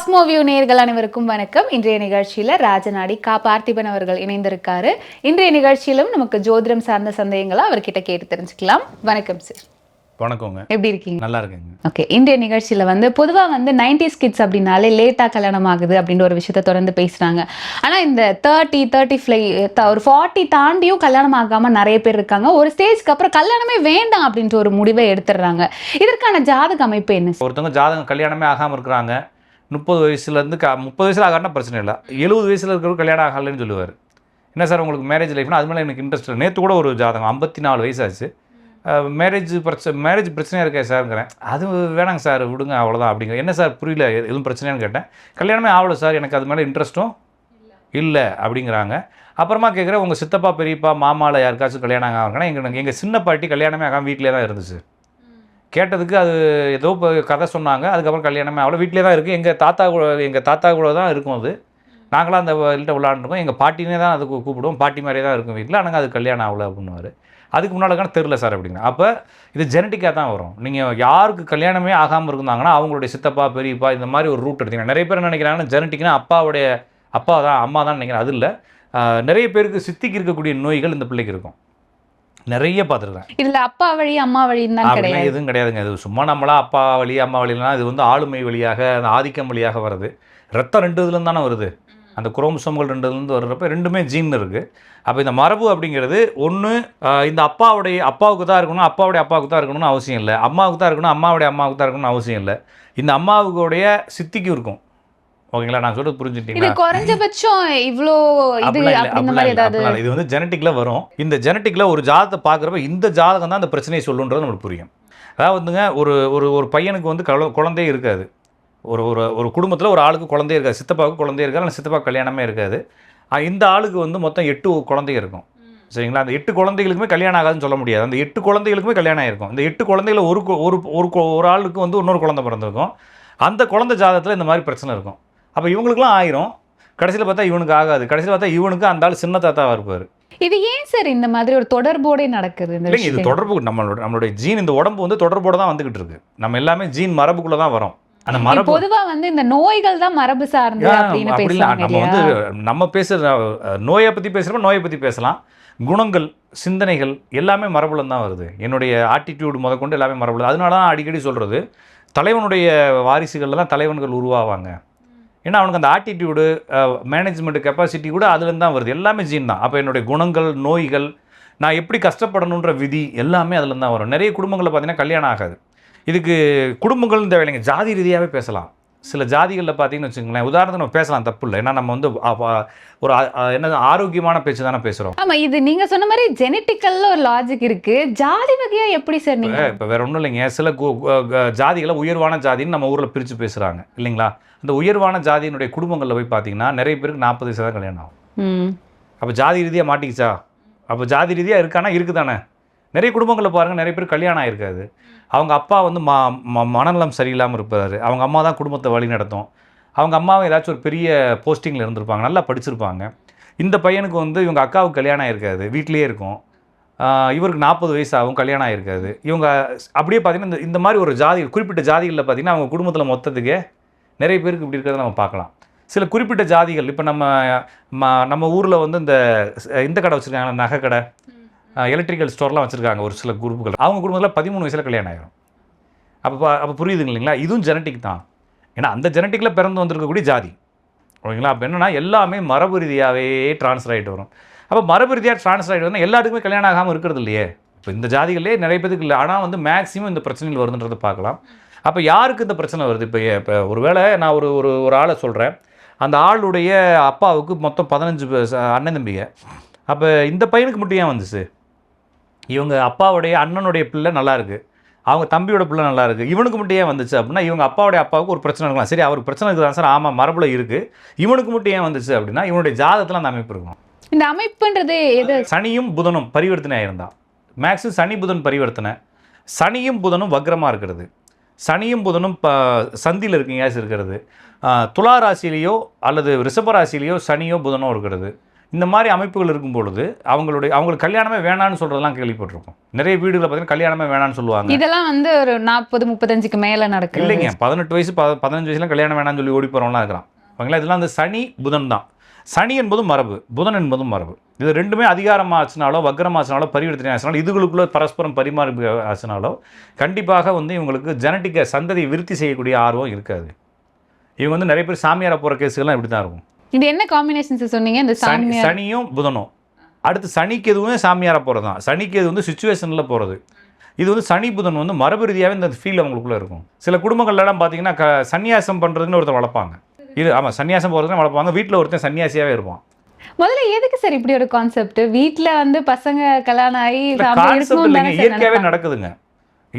Cosmo view நேயர்கள் அனைவருக்கும் வணக்கம். இன்றைய நிகழ்ச்சியில் ராஜநாடி கா பார்த்திபன் அவர்கள் இணைந்திருக்காரு. இன்றைய நிகழ்ச்சியிலும் நமக்கு ஜோதிடம் சார்ந்த சந்தேகங்களை அவர்கிட்ட கேட்டு தெரிஞ்சுக்கலாம். வணக்கம் சார். வணக்கங்க. எப்படி இருக்கீங்க? நல்லா இருக்கேங்க. ஓகே, இன்றைய நிகழ்ச்சியில் பொதுவாக 90s கிட்ஸ் அப்படின்னாலே லேட்டாக கல்யாணம் ஆகுது அப்படின்ற ஒரு விஷயத்த தொடர்ந்து பேசுகிறாங்க. ஆனால் இந்த 35 ஒரு 40 தாண்டியும் கல்யாணம் ஆகாமல் நிறைய பேர் இருக்காங்க. ஒரு ஸ்டேஜ்க்கு அப்புறம் கல்யாணமே வேண்டாம் அப்படின்ற ஒரு முடிவை எடுத்துடுறாங்க. இதற்கான ஜாதக அமைப்பு என்ன? ஒருத்தவங்க ஜாதகம் கல்யாணமே ஆகாமல் இருக்கிறாங்க. 30 வயசுலேருந்து 30 வயசில் ஆகாட்டினா பிரச்சனை இல்லை. 70 வயசில் இருக்கிற கல்யாணம் ஆகலைன்னு சொல்லுவார். என்ன சார் உங்களுக்கு மேரேஜ் லைஃப்னா அது மேலே எனக்கு இன்ட்ரெஸ்ட் இல்லை. நேற்று கூட ஒரு ஜாதகம் 54 வயசாச்சு, மேரேஜ் பிரச்சனையாக இருக்கே சார்ங்கிறேன். அது வேணாங்க சார், விடுங்க அவ்வளோதான் அப்படிங்கிற. என்ன சார் புரியல, எதுவும் பிரச்சனையான்னு கேட்டேன். கல்யாணமே ஆகலை சார், எனக்கு அது மேலே இன்ட்ரெஸ்ட்டும் இல்லை அப்படிங்கிறாங்க. அப்புறமா கேட்குறேன், உங்கள் சித்தப்பா பெரியப்பா மாமாவில் யாருக்காச்சும் கல்யாணம் ஆகாங்கன்னா எங்கள் சின்ன பாட்டி கல்யாணமே ஆகாமல் வீட்டிலே தான் இருந்துச்சு. கேட்டதுக்கு அது ஏதோ கதை சொன்னாங்க. அதுக்கப்புறம் கல்யாணமே அவ்வளோ வீட்டிலே தான் இருக்குது. எங்கள் தாத்தா கூட தான் இருக்கும். அது நாங்களாம் அந்த வீட்டை விளாண்டுருக்கோம். எங்கள் பாட்டினே தான் அதுக்கு கூப்பிடுவோம். பாட்டி மாதிரியே தான் இருக்கும் வீட்டில். ஆனால் அது கல்யாணம் ஆகலை அப்படின்னுவார். அதுக்கு முன்னாடி தெரில சார் அப்படிங்க. அப்போ இது ஜெனட்டிக்காக தான் வரும். நீங்கள் யாருக்கு கல்யாணமே ஆகாமல் இருந்தாங்கன்னா அவங்களுடைய சித்தப்பா பெரியப்பா இந்த மாதிரி ஒரு ரூட் எடுத்தீங்கன்னா, நிறைய பேர் நினைக்கிறாங்கன்னா ஜெனட்டிக்னா அப்பா தான் அம்மா தான் நினைக்கிறேன். அது இல்லை. நிறைய பேருக்கு சித்திக்கு இருக்கக்கூடிய நோய்கள் இந்த பிள்ளைக்கு இருக்கும். நிறைய பார்த்துருக்கேன். இதில் அப்பா வழி அம்மா வழின்னு கிடையாது, எதுவும் கிடையாதுங்க. இது சும்மா நம்மளா அப்பா வழி அம்மா வழிலாம் இது ஆளுமை வழியாக, அந்த ஆதிக்கம் வழியாக வருது. ரத்தம் 2 இதுலேருந்து தானே வருது. அந்த குரோமோசோம்கள் 2 இதுலேருந்து வர்றப்ப 2மே ஜீன் இருக்குது. அப்போ இந்த மரபு அப்படிங்கிறது ஒன்று இந்த அப்பாவுக்கு தான் இருக்கணும், அப்பாவுக்கு தான் இருக்கணும்னு அவசியம் இல்லை. அம்மாவுக்கு தான் இருக்கணும், அம்மாவுக்கு தான் இருக்கணும்னு அவசியம் இல்லை. இந்த அம்மாவுடைய சித்திக்கும் இருக்கும். ஓகேங்களா? நான் சொல்றது புரிஞ்சுட்டீங்களா? இது குறைஞ்சபட்சம் இவ்வளோ இது ஜெனட்டிக்ல வரும். இந்த ஜெனட்டிக்ல ஒரு ஜாதகத்தை பார்க்குறப்ப இந்த ஜாதகம் தான் அந்த பிரச்சனையை சொல்லுன்றது நமக்கு புரியும். அதாவதுங்க, ஒரு பையனுக்கு குழந்தையே இருக்காது. ஒரு குடும்பத்தில் ஒரு ஆளுக்கு குழந்தையே இருக்காது. சித்தப்பாவுக்கு குழந்தையே இருக்காது, ஆனால் சித்தப்பா கல்யாணமே இருக்காது. இந்த ஆளுக்கு மொத்தம் 8 குழந்தைங்க இருக்கும். சரிங்களா? அந்த 8 குழந்தைகளுக்குமே கல்யாணம் ஆகாதுன்னு சொல்ல முடியாது. அந்த 8 குழந்தைகளுக்குமே கல்யாணம் ஆயிருக்கும். இந்த 8 குழந்தைகள் ஒரு ஆளுக்கு இன்னொரு குழந்தை பிறந்திருக்கும். அந்த குழந்தை ஜாதகத்தில் இந்த மாதிரி பிரச்சனை இருக்கும். அப்போ இவங்களுக்குலாம் ஆயிரும். கடைசியில் பார்த்தா இவனுக்கு ஆகாது. கடைசியில் பார்த்தா இவனுக்கு அந்த ஆள் சின்ன தாத்தாவாக இருப்பார். இது ஏன் சார் இந்த மாதிரி ஒரு தொடர்போடே நடக்குது? இல்லைங்க, இது தொடர்பு. நம்மளுடைய ஜீன், இந்த உடம்பு தொடர்போடு தான் வந்துகிட்டு இருக்கு. நம்ம எல்லாமே ஜீன் மரபுக்குள்ளே தான் வரோம். அந்த மரபு பொதுவாக இந்த நோய்கள் தான் மரபு சார்ந்து அப்படின்னு பேசலாம். நம்ம பேசுகிற நோயை பற்றி பேசுகிறப்ப நோயை பற்றி பேசலாம். குணங்கள், சிந்தனைகள் எல்லாமே மரபுல தான் வருது. என்னுடைய ஆட்டிடியூடு முதற்கொண்டு எல்லாமே மரபுல. அதனால தான் அடிக்கடி சொல்கிறது, தலைவனுடைய வாரிசுகளில் தான் தலைவன்கள் உருவாவாங்க. ஏன்னா அவனுக்கு அந்த ஆட்டிடியூடு, மேனேஜ்மெண்ட் கெப்பாசிட்டி கூட அதுலேருந்து தான் வருது. எல்லாமே ஜீன் தான். அப்போ என்னுடைய குணங்கள், நோய்கள், நான் எப்படி கஷ்டப்படணுன்ற விதி எல்லாமே அதுலேருந்து தான் வரும். நிறைய குடும்பங்களில் பார்த்தீங்கன்னா கல்யாணம் ஆகாது. இதுக்கு குடும்பங்கள் இந்த வேலைங்க ஜாதி ரீதியாகவே பேசலாம். சில ஜாதிகளில் பார்த்தீங்கன்னு வச்சுக்கோங்களேன், உதாரணத்துக்கு நம்ம பேசலாம், தப்பு இல்லை. ஏன்னா நம்ம ஒரு என்ன ஆரோக்கியமான பேச்சு தானே பேசுகிறோம். ஆமாம், இது நீங்கள் சொன்ன மாதிரி ஜெனட்டிக்கலில் ஒரு லாஜிக் இருக்குது. ஜாதி வகையாக எப்படி சார் நீங்கள்? இப்போ வேறு ஒன்றும் இல்லைங்க. சில ஜாதிகளை உயர்வான ஜாதின்னு நம்ம ஊரில் பிரித்து பேசுகிறாங்க இல்லைங்களா? அந்த உயர்வான ஜாதியினுடைய குடும்பங்களில் போய் பார்த்தீங்கன்னா நிறைய பேருக்கு 40% கல்யாணம் ஆகும். அப்போ ஜாதி ரீதியாக மாட்டிக்கிச்சா? அப்போ ஜாதி ரீதியாக இருக்கானா? இருக்குதானே. நிறைய குடும்பங்களில் பாருங்கள், நிறைய பேர் கல்யாணம் ஆகிருக்காது. அவங்க அப்பா மனநலம் சரியில்லாமல் இருப்பார். அவங்க அம்மா தான் குடும்பத்தை வழி நடத்தும். அவங்க அம்மாவும் ஏதாச்சும் ஒரு பெரிய போஸ்டிங்கில் இருந்திருப்பாங்க, நல்லா படிச்சிருப்பாங்க. இந்த பையனுக்கு இவங்க அக்காவுக்கு கல்யாணம் ஆகிருக்காது, வீட்டிலே இருக்கும். இவருக்கு 40 வயசு ஆகும், கல்யாணம் ஆகிருக்காது. இவங்க அப்படியே பார்த்தீங்கன்னா இந்த மாதிரி ஒரு ஜாதி, குறிப்பிட்ட ஜாதிகளில் பார்த்தீங்கன்னா அவங்க குடும்பத்தில் மொத்தத்துக்கே நிறைய பேருக்கு இப்படி இருக்கிறத நம்ம பார்க்கலாம். சில குறிப்பிட்ட ஜாதிகள், இப்போ நம்ம ஊரில் இந்த கடை வச்சுருக்காங்க, நகை கடை, எலக்ட்ரிக்கல் ஸ்டோர்லாம் வச்சுருக்காங்க ஒரு சில குரூப்புகள். அவங்க குடும்பத்தில் 13 வயசில் கல்யாணம் ஆகிரும். அப்போ புரியுதுங்க இல்லைங்களா? இதுவும் ஜெனட்டிக் தான். ஏன்னா அந்த ஜெனட்டிக்கில் பிறந்து வந்திருக்கக்கூடிய ஜாதி. ஓகேங்களா? அப்போ என்னென்னா எல்லாமே மரபு ரீதியாகவே ட்ரான்ஸ்ஃபர் ஆகிட்டு வரும். அப்போ மரபு ரீதியாக ட்ரான்ஸ்ஃபர் ஆகிட்டு வந்தால் எல்லாத்துக்குமே கல்யாணம் ஆகாமல் இருக்கிறது இல்லையே. இப்போ இந்த ஜாதிகளே நிறைய பேருக்கு இல்லை, ஆனால் மேக்ஸிமம் இந்த பிரச்சனைகள் வருதுன்றதை பார்க்கலாம். அப்போ யாருக்கு இந்த பிரச்சனை வருது? இப்போ ஒருவேளை நான் ஒரு ஆளை சொல்கிறேன், அந்த ஆளுடைய அப்பாவுக்கு மொத்தம் 15 அண்ணன் தம்பிங்க. அப்போ இந்த பையனுக்கு மட்டும் ஏன் வந்துச்சு? இவங்க அப்பாவுடைய அண்ணனுடைய பிள்ளை நல்லா இருக்குது, அவங்க தம்பியோட பிள்ளை நல்லா இருக்குது, இவனுக்கு மட்டும் ஏன் வந்துச்சு அப்படின்னா இவங்க அப்பாவுக்கு ஒரு பிரச்சனை இருக்கலாம். சரி, அவருக்கு பிரச்சனை இருக்குதான் சார், ஆமாம் மரபுல இருக்குது. இவனுக்கு மட்டும் ஏன் வந்துச்சு அப்படின்னா இவனுடைய ஜாதகத்தில் அந்த அமைப்பு இருக்கும். இந்த அமைப்புன்றது எது? சனியும் புதனும் பரிவர்த்தனை ஆயிருந்தான். மேக்ஸிமம் சனி புதன் பரிவர்த்தனை. சனியும் புதனும் வக்ரமாக இருக்கிறது, சனியும் புதனும் சந்தியில் இருக்கிறது, துலா ராசியிலையோ அல்லது ரிஷப ராசியிலையோ சனியோ புதனோ இருக்கிறது, இந்த மாதிரி அமைப்புகள் இருக்கும் பொழுது அவங்களுக்கு கல்யாணமே வேணான்னு சொல்கிறதெல்லாம் கேள்விப்பட்டிருக்கோம். நிறைய வீடுகளில் பார்த்தீங்கன்னா கல்யாணமே வேணான்னு சொல்லுவாங்க. இதெல்லாம் வந்து ஒரு 40-35க்கு மேலே நடக்குது. இல்லைங்க, 18 வயசு 15 வயசுலாம் கல்யாணம் வேணான்னு சொல்லி ஓடி போகிறவங்களாம் இருக்கிறான். ஓகேங்களா, இதெல்லாம் அந்த சனி புதன் தான். சனி என்பதும் மரபு, புதன் என்பதும் மரபு. இது ரெண்டுமே அதிகாரமாச்சுனாலோ வக்ரமாச்சுனாலோ பரிவர்த்தனை ஆச்சுனாலோ இதுகளுக்குள்ள பரஸ்பரம் பரிமாறி ஆச்சுனாலோ கண்டிப்பாக வந்து இவங்களுக்கு ஜெனட்டிக்கை சந்ததியை விருத்தி செய்யக்கூடிய ஆர்வம் இருக்காது. இவங்க வந்து நிறைய பேர் சாமியாரை போகிற கேஸுகள்லாம் இப்படி தான் இருக்கும். இது என்ன காம்பினேஷன்ஸ் சொன்னீங்க? இந்த சனியும் புதனும். அடுத்து சனிக்கு எதுவுமே சாமியாரை போகிறது தான். சனிக்கு எது வந்து சுச்சுவேஷனில் போகிறது. இது வந்து சனி புதன் வந்து மரபு ரீதியாகவே இந்த ஃபீல் அவங்களுக்குள்ளே இருக்கும். சில குடும்பங்கள்லாம் பார்த்தீங்கன்னா சன்னியாசம் பண்ணுறதுன்னு ஒருத்தர் வளர்ப்பாங்க. இது ஆமாம், சன்னியாசம் போகிறதுன்னு வளர்ப்பாங்க. வீட்டில் ஒருத்தன் சன்னியாசியாகவே இருப்பான். முதல்ல எதுக்கு சார் இப்படி ஒரு கான்செப்ட்? வீட்டில் வந்து பசங்க கல்யாணம் ஆகி கான்செப்ட் இல்லைங்க, இயற்கையாகவே நடக்குதுங்க.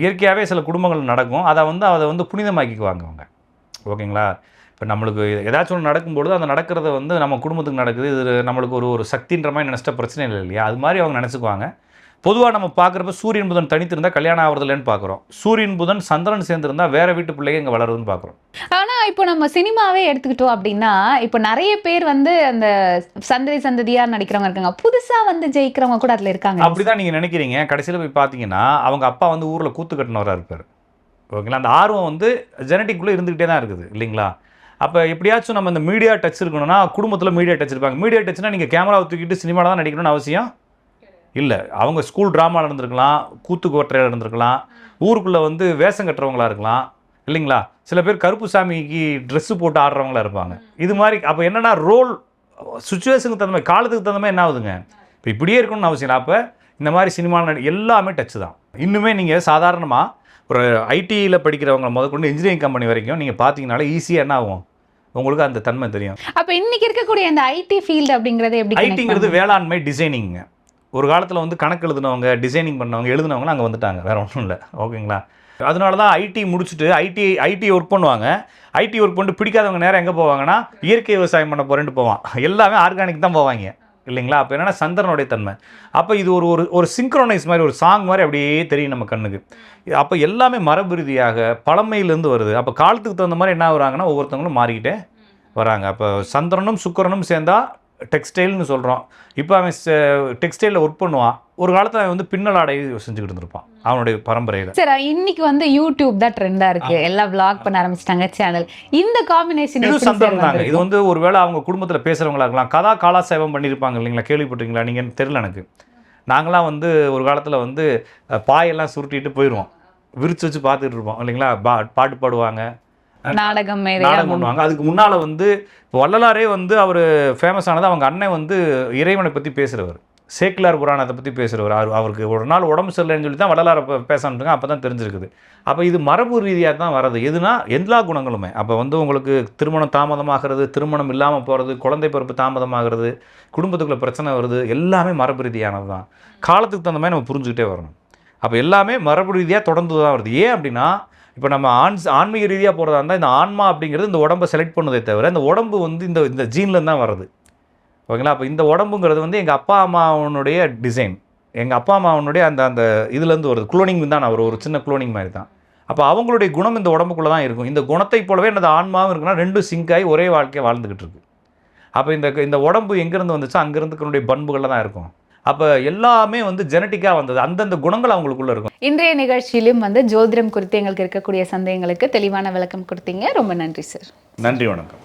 இயற்கையாகவே சில குடும்பங்கள் நடக்கும். அதை வந்து புனிதமாக்கிக்குவாங்க அவங்க. ஓகேங்களா, இப்போ நம்மளுக்கு ஏதாச்சும் ஒன்று நடக்கும்பொழுது அந்த நடக்கிறத வந்து நம்ம குடும்பத்துக்கு நடக்குது, இது நம்மளுக்கு ஒரு சக்தின்ற மாதிரி நினச்சிட்ட பிரச்சனை இல்லை இல்லையா? அது மாதிரி அவங்க நினச்சிக்குவாங்க. பொதுவாக நம்ம பார்க்குறப்ப சூரியன் புதன் தனித்திருந்தால் கல்யாணம் ஆகிறதில்லன்னு பார்க்குறோம். சூரியன் புதன் சந்திரன் சேர்ந்துருந்தா வேறு வீட்டு பிள்ளைங்க இங்கே வளருதுன்னு பார்க்குறோம். ஆனால் இப்போ நம்ம சினிமாவே எடுத்துக்கிட்டோம் அப்படின்னா இப்போ நிறைய பேர் வந்து அந்த சந்ததியாக நடிக்கிறவங்க இருக்காங்க, புதுசாக வந்து ஜெயிக்கிறவங்க கூட அதில் இருக்காங்க. அப்படி தான் நீங்கள் நினைக்கிறீங்க. கடைசியில் போய் பார்த்தீங்கன்னா அவங்க அப்பா வந்து ஊரில் கூத்து கட்டினவராக இருப்பார். ஓகேங்களா, அந்த ஆர்வம் வந்து ஜெனட்டிக்குள்ளே இருந்துக்கிட்டே தான் இருக்குது இல்லைங்களா? அப்போ எப்படியாச்சும் நம்ம இந்த மீடியா டச் இருக்கணும்னா குடும்பத்தில் மீடியா டச் இருப்பாங்க. மீடியா டச்னா நீங்கள் கேமராவை தூக்கிட்டு சினிமாவில் தான் நடிக்கணும்னு அவசியம் இல்லை. அவங்க ஸ்கூல் ட்ராமாவில் இருந்திருக்கலாம், கூத்து கோட்டையில் இருந்திருக்கலாம், ஊருக்குள்ளே வந்து வேஷம் கட்டுறவங்களா இருக்கலாம் இல்லைங்களா? சில பேர் கருப்பு சாமிக்கு ட்ரெஸ்ஸு போட்டு ஆடுறவங்களா இருப்பாங்க. இது மாதிரி அப்போ என்னென்னா ரோல் சுச்சுவேஷனுக்கு தகுந்த மாதிரி காலத்துக்கு தகுந்த மாதிரி என்ன ஆகுதுங்க, இப்போ இப்படியே இருக்கணும்னு அவசியம் இல்லை. அப்போ இந்த மாதிரி சினிமாவில் எல்லாமே டச்சு தான். இன்னுமே நீங்கள் சாதாரணமாக ஒரு ஐடியில் படிக்கிறவங்க முதற்கொண்டு இன்ஜினியரிங் கம்பெனி வரைக்கும் நீங்கள் பார்த்தீங்கனாலே ஈஸியாக என்ன ஆகும், உங்களுக்கு அந்த தன்மை தெரியும். அப்போ இன்றைக்கி இருக்கக்கூடிய அந்த ஐடி ஃபீல்டு அப்படிங்கிறது எப்படி? ஐடிங்கிறது வேளாண்மை டிசைனிங்க. ஒரு காலத்தில் வந்து கணக்கு எழுதினவங்க, டிசைனிங் பண்ணவங்க, எழுதினவங்க அங்கே வந்துட்டாங்க, வேறு ஒன்றும் இல்லை. ஓகேங்களா, அதனால தான் ஐடி முடிச்சுட்டு ஐடி ஒர்க் பண்ணுவாங்க. ஐடி ஒர்க் பண்ணிட்டு பிடிக்காதவங்க நேரம் எங்கே போவாங்கன்னா இயற்கை விவசாயம் பண்ண போகிறேன்ட்டு போவான். எல்லாமே ஆர்கானிக் தான் போவாங்க இல்லைங்களா? அப்போ என்னென்னா சந்திரனுடைய தன்மை. அப்போ இது ஒரு சிங்க்ரோனைஸ் மாதிரி, ஒரு சாங் மாதிரி அப்படியே தெரியும் நம்ம கண்ணுக்கு. அப்போ எல்லாமே மரபு ரீதியாக பழமையிலேருந்து வருது. அப்போ காலத்துக்கு தகுந்த மாதிரி என்ன ஆகுறாங்கன்னா ஒவ்வொருத்தவங்களும் மாறிக்கிட்டே வராங்க. அப்போ சந்திரனும் சுக்கிரனும் சேர்ந்தா டெக்ஸ்டைல்னு சொல்கிறோம். இப்போ அவன் டெக்ஸ்டைலில் ஒர்க் பண்ணுவான். ஒரு காலத்தில் அவன் வந்து பின்னல் ஆடை செஞ்சுக்கிட்டு இருந்திருப்பான் அவனுடைய பரம்பரையில். சரி, இன்னைக்கு வந்து யூடியூப் தான் ட்ரெண்டாக இருக்குது, எல்லாம் விளாக் பண்ண ஆரம்பிச்சிட்டாங்க சேனல். இந்த காம்பினேஷன் இது சந்திரன் தாங்க. இது வந்து ஒரு வேளை அவங்க குடும்பத்தில் பேசுகிறவங்களா இருக்கலாம், காலாசேவம் பண்ணியிருப்பாங்க இல்லைங்களா? கேள்விப்பட்டிருக்கீங்களா நீங்கள்? தெரியல எனக்கு. நாங்களாம் வந்து ஒரு காலத்தில் வந்து பாயெல்லாம் சுருட்டிட்டு போயிடுவோம், விரிச்சு வச்சு பார்த்துட்டு இருப்போம் இல்லைங்களா? பாட்டு பாடுவாங்க, நாடகம் பண்ணுவாங்க. அதுக்கு முன்னால் வந்து வள்ளலாரே வந்து அவர் ஃபேமஸ் ஆனது அவங்க அண்ணன் வந்து இறைவனை பற்றி பேசுகிறவர், சேக்கிலார் புராணத்தை பற்றி பேசுகிறவர். அவருக்கு ஒரு நாள் உடம்பு சரியில்லைன்னு சொல்லி தான் வள்ளலாரை பேசணுங்க. அப்போ தான் தெரிஞ்சிருக்குது. அப்போ இது மரபு ரீதியாக தான் வர்றது. எதுனா எல்லா குணங்களுமே. அப்போ வந்து உங்களுக்கு திருமணம் தாமதமாகிறது, திருமணம் இல்லாமல் போகிறது, குழந்தை பிறப்பு தாமதமாகிறது, குடும்பத்துக்குள்ள பிரச்சனை வருது, எல்லாமே மரபு ரீதியானது தான். காலத்துக்கு தகுந்த மாதிரி நம்ம புரிஞ்சுக்கிட்டே வரணும். அப்போ எல்லாமே மரபு ரீதியாக தொடர்ந்து தான் வருது. ஏன் அப்படின்னா இப்போ நம்ம ஆன்மீக ரீதியாக போகிறதா இருந்தால் இந்த ஆன்மா அப்படிங்கிறது இந்த உடம்பை செலக்ட் பண்ணுவதே தவிர இந்த உடம்பு வந்து இந்த ஜீன்லேருந்து தான் வருது. ஓகேங்களா? அப்போ இந்த உடம்புங்கிறது வந்து எங்கள் அப்பா அம்மாவனுடைய டிசைன், எங்கள் அப்பா அம்மாவனுடைய அந்த இதுலேருந்து வருது. குளோனிங் தான், ஒரு சின்ன குளோனிங் மாதிரி தான். அப்போ அவங்களுடைய குணம் இந்த உடம்புக்குள்ளே தான் இருக்கும். இந்த குணத்தை போலவே அந்த ஆன்மாவும் இருக்குன்னா ரெண்டும் சிங்காகி ஒரே வாழ்க்கையை வாழ்ந்துக்கிட்டு இருக்கு. அப்போ இந்த உடம்பு எங்கேருந்து வந்துச்சோ அங்கேருந்துக்கனுடைய பண்புகளில் தான் இருக்கும். அப்போ எல்லாமே வந்து ஜெனட்டிக்காக வந்தது, அந்தந்த குணங்கள் அவங்களுக்குள்ள இருக்கும். இன்றைய நிகழ்ச்சியிலும் வந்து ஜோதிடம் குறித்து எங்களுக்கு இருக்கக்கூடிய சந்தேகங்களுக்கு தெளிவான விளக்கம் கொடுத்தீங்க. ரொம்ப நன்றி சார். நன்றி, வணக்கம்.